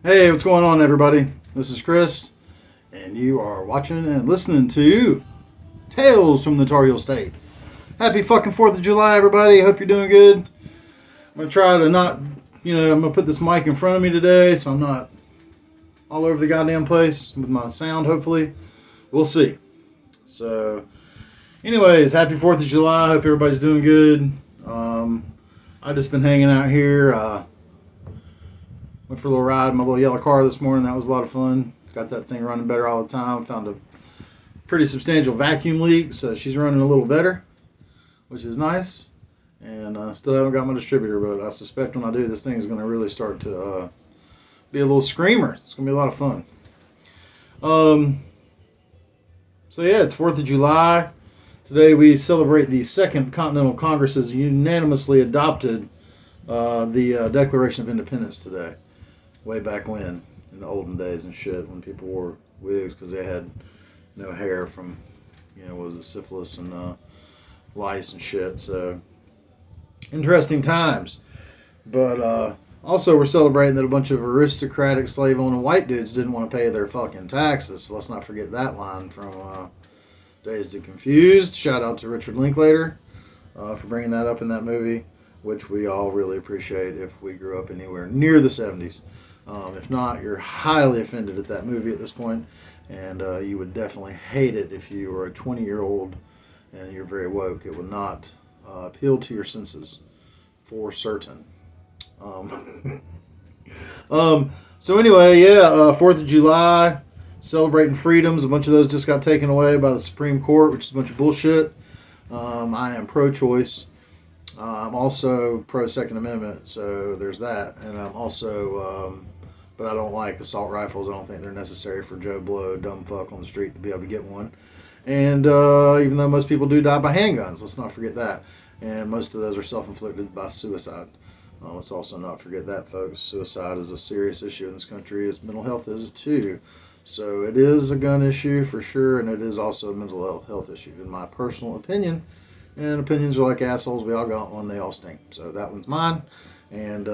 Hey, what's going on, everybody? This is Chris, and you are watching and listening to Tales from the Tarheel State. Happy fucking 4th of July, everybody. Hope you're doing good. I'm going to try to not, I'm going to put this mic in front of me today so I'm not all over the goddamn place with my sound, hopefully. We'll see. So, anyways, happy 4th of July. Hope everybody's doing good. I've just been hanging out here. Went for a little ride in my little yellow car this morning. That was a lot of fun. Got that thing running better all the time. Found a pretty substantial vacuum leak, so she's running a little better, which is nice. And still haven't got my distributor, but I suspect when I do, this thing is going to really start to be a little screamer. It's going to be a lot of fun. So yeah, it's 4th of July. Today we celebrate the Second Continental Congress's unanimously adopted the Declaration of Independence today. Way back when, in the olden days and shit, when people wore wigs because they had no hair from, what was it, syphilis and lice and shit. So, interesting times. But also, we're celebrating that a bunch of aristocratic slave-owning white dudes didn't want to pay their fucking taxes. So let's not forget that line from Dazed and Confused. Shout out to Richard Linklater for bringing that up in that movie, which we all really appreciate if we grew up anywhere near the 70s. If not, you're highly offended at that movie at this point, and you would definitely hate it if you were a 20-year-old and you're very woke. It would not appeal to your senses, for certain. So anyway, 4th of July, celebrating freedoms. A bunch of those just got taken away by the Supreme Court, which is a bunch of bullshit. I am pro-choice. I'm also pro-Second Amendment, so there's that. And I'm also, but I don't like assault rifles. I don't think they're necessary for Joe Blow, dumb fuck on the street, to be able to get one. And even though most people do die by handguns, let's not forget that. And most of those are self-inflicted by suicide. Let's also not forget that, folks. Suicide is a serious issue in this country, as mental health is too. So it is a gun issue for sure, and it is also a mental health issue, in my personal opinion. And opinions are like assholes. We all got one. They all stink. So that one's mine. And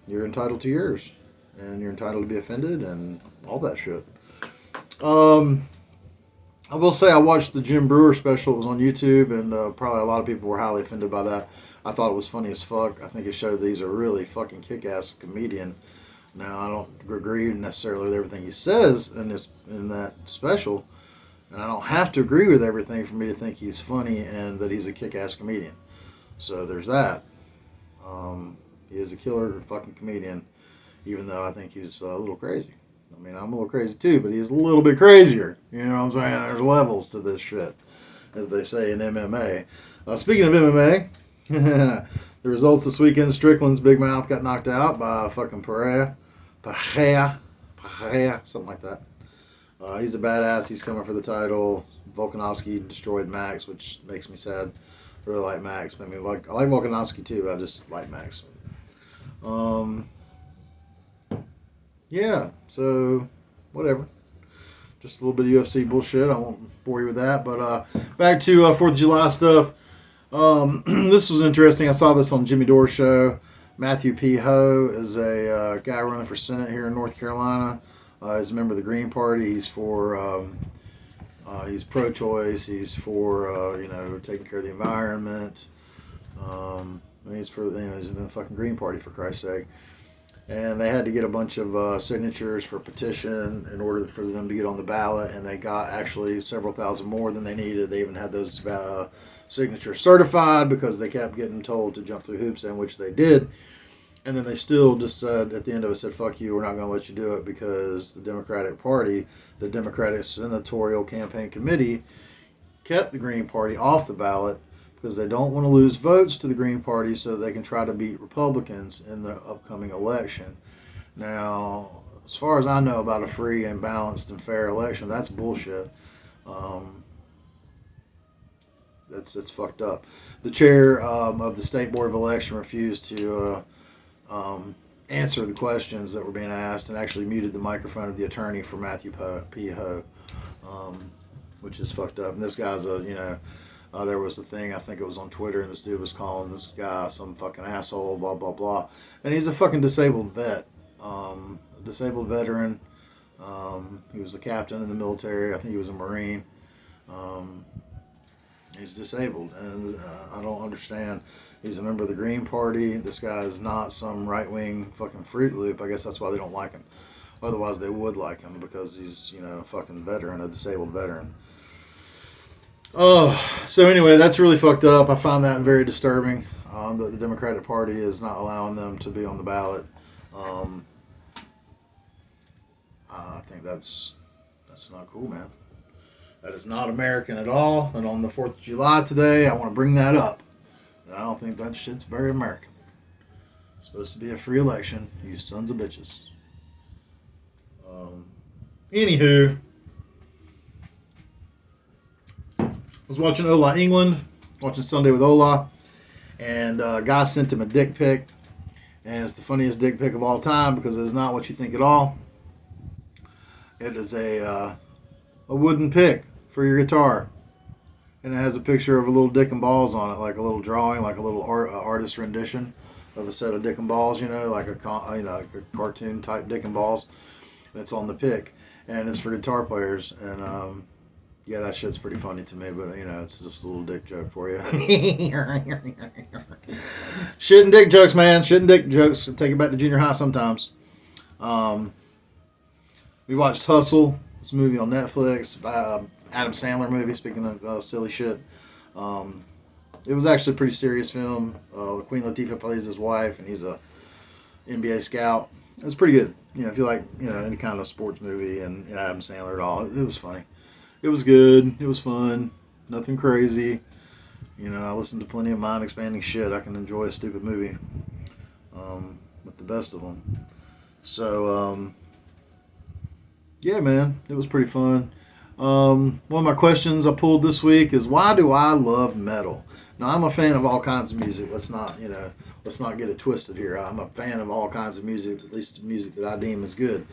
you're entitled to yours. And you're entitled to be offended and all that shit. I will say I watched the Jim Brewer special. It was on YouTube. And probably a lot of people were highly offended by that. I thought it was funny as fuck. I think it showed that he's a really fucking kick-ass comedian. Now, I don't agree necessarily with everything he says in that special. And I don't have to agree with everything for me to think he's funny and that he's a kick-ass comedian. So there's that. He is a killer fucking comedian, even though I think he's a little crazy. I mean, I'm a little crazy too, but he's a little bit crazier. You know what I'm saying? There's levels to this shit, as they say in MMA. Speaking of MMA, the results this weekend, Strickland's Big Mouth got knocked out by fucking Pereira, something like that. He's a badass. He's coming for the title. Volkanovski destroyed Max, which makes me sad. I really like Max. I mean, I like Volkanovski too, but I just like Max. Yeah, so whatever. Just a little bit of UFC bullshit. I won't bore you with that. But back to 4th of July stuff. This was interesting. I saw this on Jimmy Dore's show. Matthew P. Ho is a guy running for Senate here in North Carolina. He's a member of the Green Party. He's for, he's pro-choice. He's for, taking care of the environment. He's for, he's in the fucking Green Party, for Christ's sake. And they had to get a bunch of signatures for a petition in order for them to get on the ballot. And they got actually several thousand more than they needed. They even had those signatures certified because they kept getting told to jump through hoops, and which they did. And then they still just said, at the end of it, said, fuck you, we're not going to let you do it because the Democratic Party, the Democratic Senatorial Campaign Committee, kept the Green Party off the ballot because they don't want to lose votes to the Green Party so they can try to beat Republicans in the upcoming election. Now, as far as I know about a free and balanced and fair election, that's bullshit. That's fucked up. The chair of the State Board of Election refused to answer the questions that were being asked and actually muted the microphone of the attorney for Matthew P. Ho, which is fucked up. And this guy's there was a thing, I think it was on Twitter, and this dude was calling this guy some fucking asshole, blah, blah, blah. And he's a fucking disabled vet, disabled veteran. He was a captain in the military. I think he was a Marine. Um, he's disabled, and I don't understand. He's a member of the Green Party. This guy is not some right-wing fucking Fruit Loop. I guess that's why they don't like him. Otherwise, they would like him because he's, a fucking veteran, a disabled veteran. Oh, so anyway, that's really fucked up. I find that very disturbing. That the Democratic Party is not allowing them to be on the ballot. I think that's not cool, man. That is not American at all. And on the 4th of July today, I want to bring that up. And I don't think that shit's very American. It's supposed to be a free election, you sons of bitches. Anywho, I was watching Ola England, watching Sunday with Ola, and a guy sent him a dick pic. And it's the funniest dick pic of all time because it is not what you think at all. It is a wooden pick for your guitar, and it has a picture of a little dick and balls on it, like a little drawing, like a little artist rendition of a set of dick and balls, like a cartoon type dick and balls. And it's on the pick, and it's for guitar players. And yeah, that shit's pretty funny to me, but it's just a little dick joke for you. Shit and dick jokes, man. Shit and dick jokes. Take it back to junior high sometimes. We watched Hustle, this movie on Netflix, Adam Sandler movie, speaking of silly shit. It was actually a pretty serious film. Queen Latifah plays his wife, and he's a NBA scout. It was pretty good. If you like, any kind of sports movie and Adam Sandler at all, it was funny. It was good. It was fun. Nothing crazy. I listened to plenty of mind-expanding shit. I can enjoy a stupid movie with the best of them. So, yeah, man, it was pretty fun. One of my questions I pulled this week is, why do I love metal? Now, I'm a fan of all kinds of music. Let's not get it twisted here. I'm a fan of all kinds of music, at least the music that I deem is good.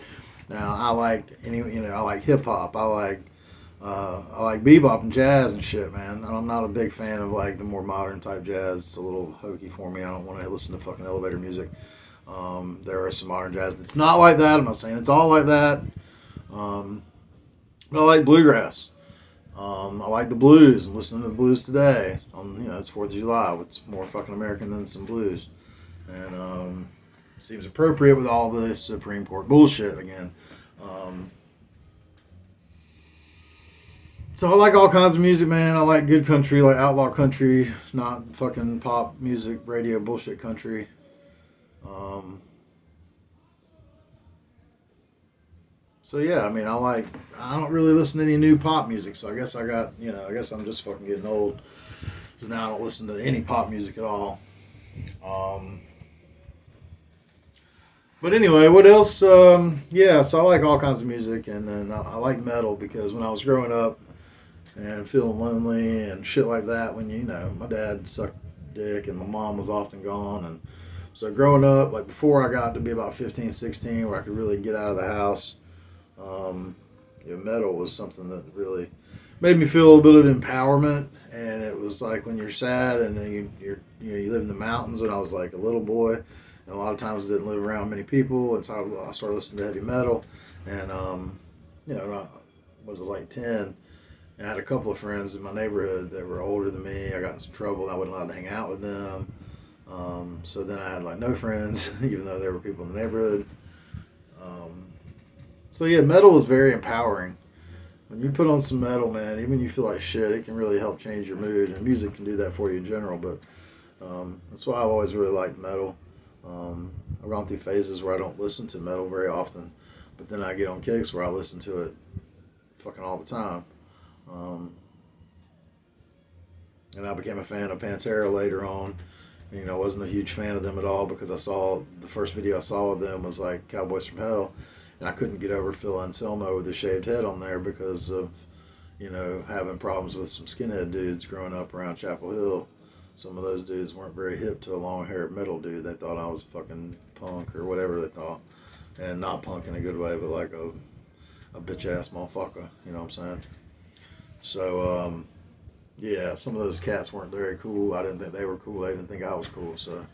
Now, I like I like hip hop. I like bebop and jazz and shit, man. I'm not a big fan of like the more modern type jazz. It's a little hokey for me. I don't want to listen to fucking elevator music. There are some modern jazz that's not like that. I'm not saying it's all like that. But I like bluegrass. I like the blues. I'm listening to the blues today. It's 4th of July. What's more fucking American than some blues? And seems appropriate with all this Supreme Court bullshit again. So I like all kinds of music, man. I like good country, like outlaw country, not fucking pop music, radio bullshit country. So yeah, I don't really listen to any new pop music, so I guess I guess I'm just fucking getting old, because now I don't listen to any pop music at all. But anyway, what else? Yeah, so I like all kinds of music, and then I like metal because when I was growing up and feeling lonely and shit like that, when my dad sucked dick and my mom was often gone, and so growing up, like before I got to be about 15, 16, where I could really get out of the house, metal was something that really made me feel a bit of empowerment. And it was like when you're sad and then you live in the mountains. When I was like a little boy, and a lot of times I didn't live around many people, and so I started listening to heavy metal. And when I was like 10, I had a couple of friends in my neighborhood that were older than me. I got in some trouble, and I wasn't allowed to hang out with them. So then I had like no friends, even though there were people in the neighborhood. So yeah, metal is very empowering. When you put on some metal, man, even when you feel like shit, it can really help change your mood. And music can do that for you in general. But that's why I've always really liked metal. I've gone through phases where I don't listen to metal very often, but then I get on kicks where I listen to it fucking all the time. And I became a fan of Pantera later on. I wasn't a huge fan of them at all because the first video I saw of them was like Cowboys from Hell. And I couldn't get over Phil Anselmo with a shaved head on there because of, having problems with some skinhead dudes growing up around Chapel Hill. Some of those dudes weren't very hip to a long-haired metal dude. They thought I was fucking punk or whatever they thought. And not punk in a good way, but like a bitch-ass motherfucker. You know what I'm saying? So, yeah, some of those cats weren't very cool. I didn't think they were cool. They didn't think I was cool. So,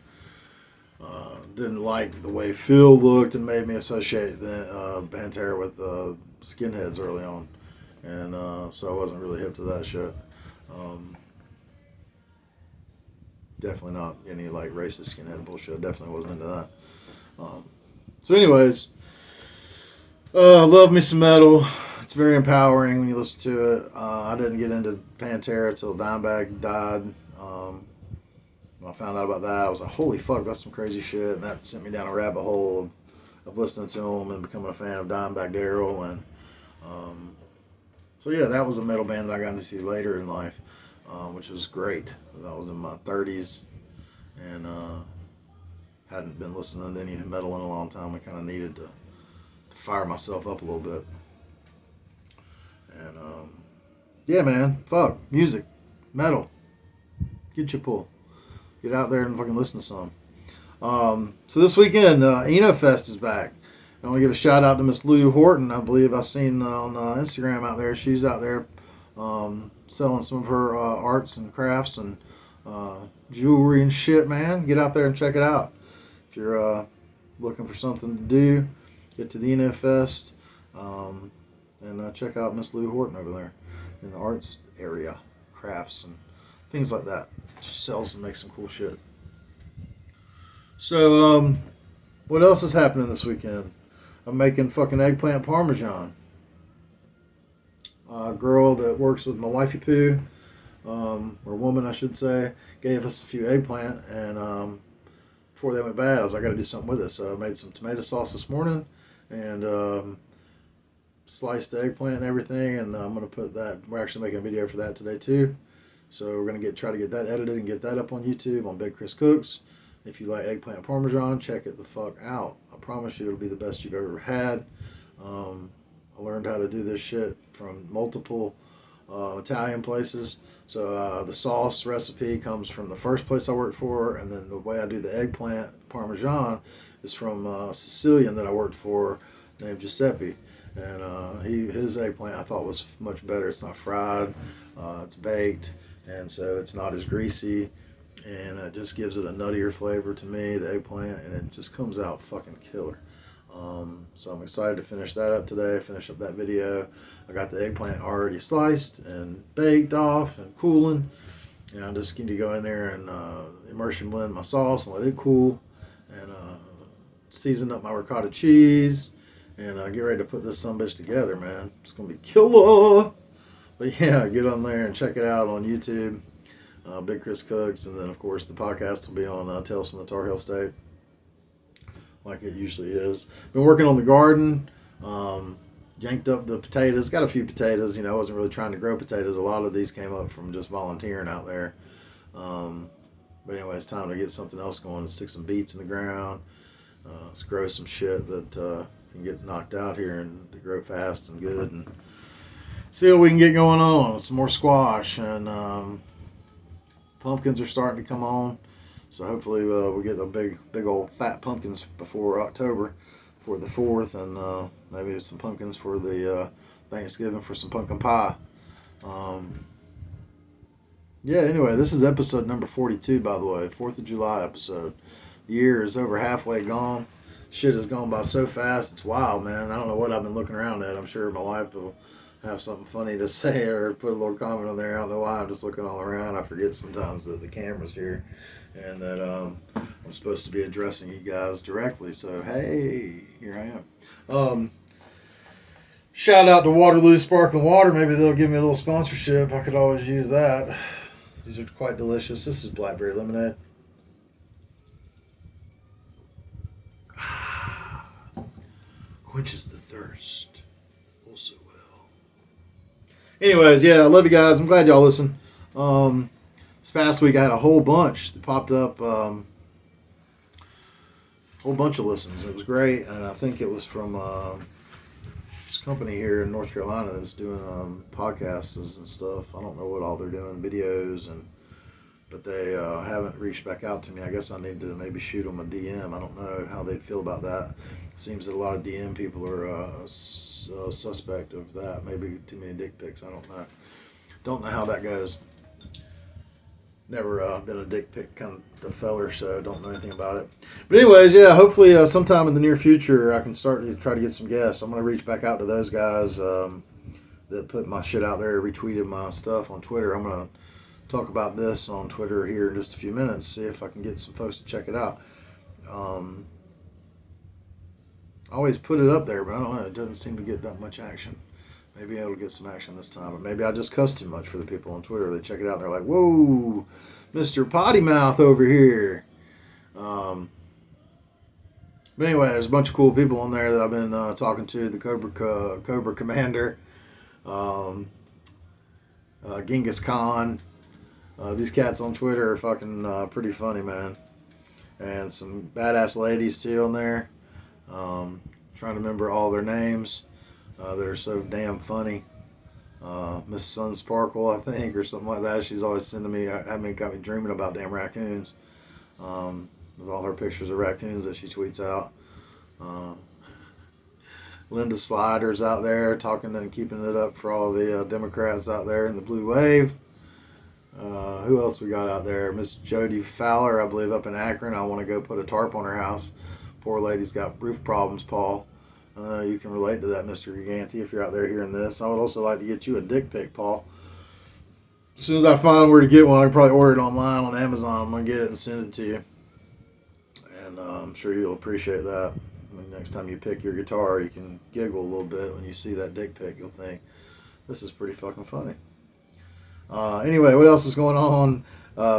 didn't like the way Phil looked and made me associate the Pantera with skinheads early on, and so I wasn't really hip to that shit. Definitely not any like racist skinhead bullshit. Definitely wasn't into that. So, anyways, love me some metal. It's very empowering when you listen to it. I didn't get into Pantera till Dimebag died. When I found out about that, I was like, holy fuck, that's some crazy shit. And that sent me down a rabbit hole of listening to him and becoming a fan of Dimebag Darrell. And so, yeah, that was a metal band that I got into see later in life, which was great. I was in my 30s and hadn't been listening to any metal in a long time. I kind of needed to fire myself up a little bit. And yeah, man, fuck music, metal, get your pull, get out there and fucking listen to some. So this weekend, ENO Fest is back. I want to give a shout out to Miss Lou Horton. I believe I've seen on Instagram out there. She's out there selling some of her arts and crafts and jewelry and shit. Man, get out there and check it out. If you're looking for something to do, get to the ENO Fest and check out Miss Lou Horton over there in the arts area, crafts and things like that. She sells and makes some cool shit. So, what else is happening this weekend? I'm making fucking eggplant parmesan. A girl that works with my wifey poo, or woman I should say, gave us a few eggplant, and before they went bad, I was like, I gotta do something with it. So I made some tomato sauce this morning, and sliced the eggplant and everything, and I'm gonna put that. We're actually making a video for that today too. So we're gonna try to get that edited and get that up on YouTube on Big Chris Cooks. If you like eggplant parmesan, check it the fuck out. I promise you it'll be the best you've ever had. I learned how to do this shit from multiple Italian places. So the sauce recipe comes from the first place I worked for, and then the way I do the eggplant parmesan is from a Sicilian that I worked for named Giuseppe. And his eggplant I thought was much better. It's not fried, it's baked, and so it's not as greasy, and it just gives it a nuttier flavor to me, the eggplant, and it just comes out fucking killer. So I'm excited to finish that up today, finish up that video. I got the eggplant already sliced and baked off and cooling, and I just need to go in there and immersion blend my sauce and let it cool, and season up my ricotta cheese, and get ready to put this sumbitch together, man. It's gonna be killer. But yeah, get on there and check it out on YouTube, Big Chris Cooks, and then of course the podcast will be on Tales from the Tarheel State, like it usually is. Been working on the garden, yanked up the potatoes. Got a few potatoes. I wasn't really trying to grow potatoes. A lot of these came up from just volunteering out there. But anyway, it's time to get something else going. Stick some beets in the ground. Let's grow some shit that can get knocked out here and to grow fast and good, and see what we can get going on. Some more squash, and pumpkins are starting to come on. So hopefully we'll get a big old fat pumpkins before October, for the 4th, and maybe some pumpkins for the Thanksgiving for some pumpkin pie. Yeah, anyway, this is episode number 42, by the way, 4th of July episode. The year is over halfway gone. Shit has gone by so fast, it's wild, man. I don't know what I've been looking around at. I'm sure my wife will have something funny to say or put a little comment on there. I don't know why. I'm just looking all around. I forget sometimes that the camera's here and that I'm supposed to be addressing you guys directly. So, hey, here I am. Shout out to Waterloo Sparkling Water. Maybe they'll give me a little sponsorship. I could always use that. These are quite delicious. This is blackberry lemonade. Quenches the thirst. Also well. Anyways, yeah, I love you guys. I'm glad y'all listen. This past week I had a whole bunch that popped up. Whole bunch of listens. It was great, and I think it was from this company here in North Carolina that's doing podcasts and stuff. I don't know what all they're doing, videos, but they haven't reached back out to me. I guess I need to maybe shoot them a DM. I don't know how they'd feel about that. It seems that a lot of DM people are suspect of that. Maybe too many dick pics. I don't know. Don't know how that goes. Never been a dick pic kind of feller, so don't know anything about it. But anyways, yeah, hopefully sometime in the near future I can start to try to get some guests. I'm going to reach back out to those guys that put my shit out there, retweeted my stuff on Twitter. I'm going to talk about this on Twitter here in just a few minutes, see if I can get some folks to check it out. I always put it up there, but I don't know, it doesn't seem to get that much action. Maybe I'll get some action this time, but maybe I just cuss too much for the people on Twitter. They check it out and they're like, whoa, Mr. Potty Mouth over here. But anyway, there's a bunch of cool people on there that I've been talking to. The Cobra Commander, Genghis Khan. These cats on Twitter are fucking pretty funny, man. And some badass ladies too on there. Trying to remember all their names. That are so damn funny. Miss Sun Sparkle, I think, or something like that. She's always sending me, got me dreaming about damn raccoons. With all her pictures of raccoons that she tweets out. Linda Slider's out there talking and keeping it up for all the Democrats out there in the blue wave. Who else we got out there? Miss Jody Fowler, I believe, up in Akron. I want to go put a tarp on her house. Poor lady's got roof problems, Paul. You can relate to that, Mr. Gigante, if you're out there hearing this. I would also like to get you a dick pic, Paul. As soon as I find where to get one, I can probably order it online on Amazon. I'm going to get it and send it to you. And I'm sure you'll appreciate that. I mean, next time you pick your guitar, you can giggle a little bit when you see that dick pic. You'll think, this is pretty fucking funny. Anyway, what else is going on?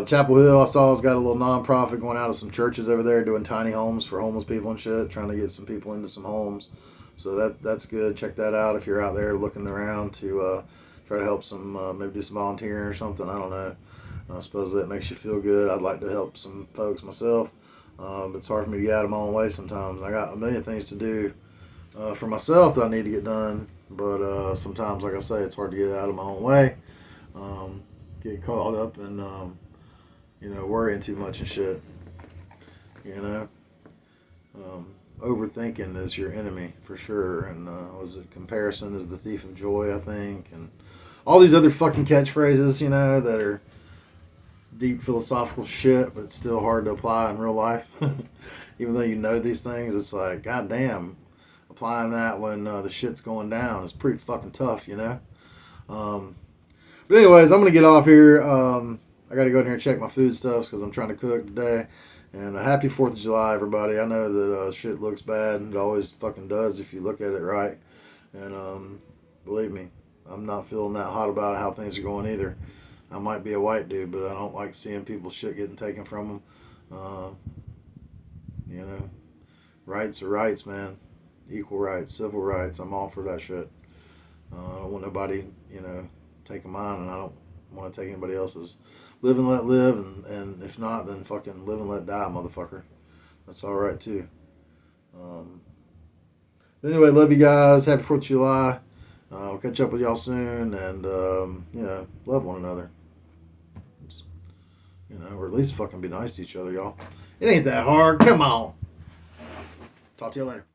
Chapel Hill, I saw, has got a little non-profit going out of some churches over there doing tiny homes for homeless people and shit, trying to get some people into some homes. So that's good. Check that out if you're out there looking around to try to help some, maybe do some volunteering or something. I don't know. I suppose that makes you feel good. I'd like to help some folks myself, but it's hard for me to get out of my own way sometimes. I got a million things to do for myself that I need to get done, but sometimes, like I say, it's hard to get out of my own way. Get caught up in, worrying too much and shit. Overthinking is your enemy for sure. And was it comparison is the thief of joy, I think, and all these other fucking catchphrases, that are deep philosophical shit, but it's still hard to apply in real life. Even though you know these things, it's like, goddamn, applying that when the shit's going down is pretty fucking tough, But anyways, I'm going to get off here. I got to go in here and check my food stuffs because I'm trying to cook today. And a happy 4th of July, everybody. I know that shit looks bad, and it always fucking does if you look at it right. And believe me, I'm not feeling that hot about how things are going either. I might be a white dude, but I don't like seeing people's shit getting taken from them. Rights are rights, man. Equal rights, civil rights. I'm all for that shit. I don't want nobody, taking mine, and I don't want to take anybody else's. Live and let live, and if not, then fucking live and let die, motherfucker. That's all right too. But anyway, love you guys. Happy 4th of July. I'll catch up with y'all soon, and love one another. Just, or at least fucking be nice to each other, y'all. It ain't that hard. Come on. Talk to you later.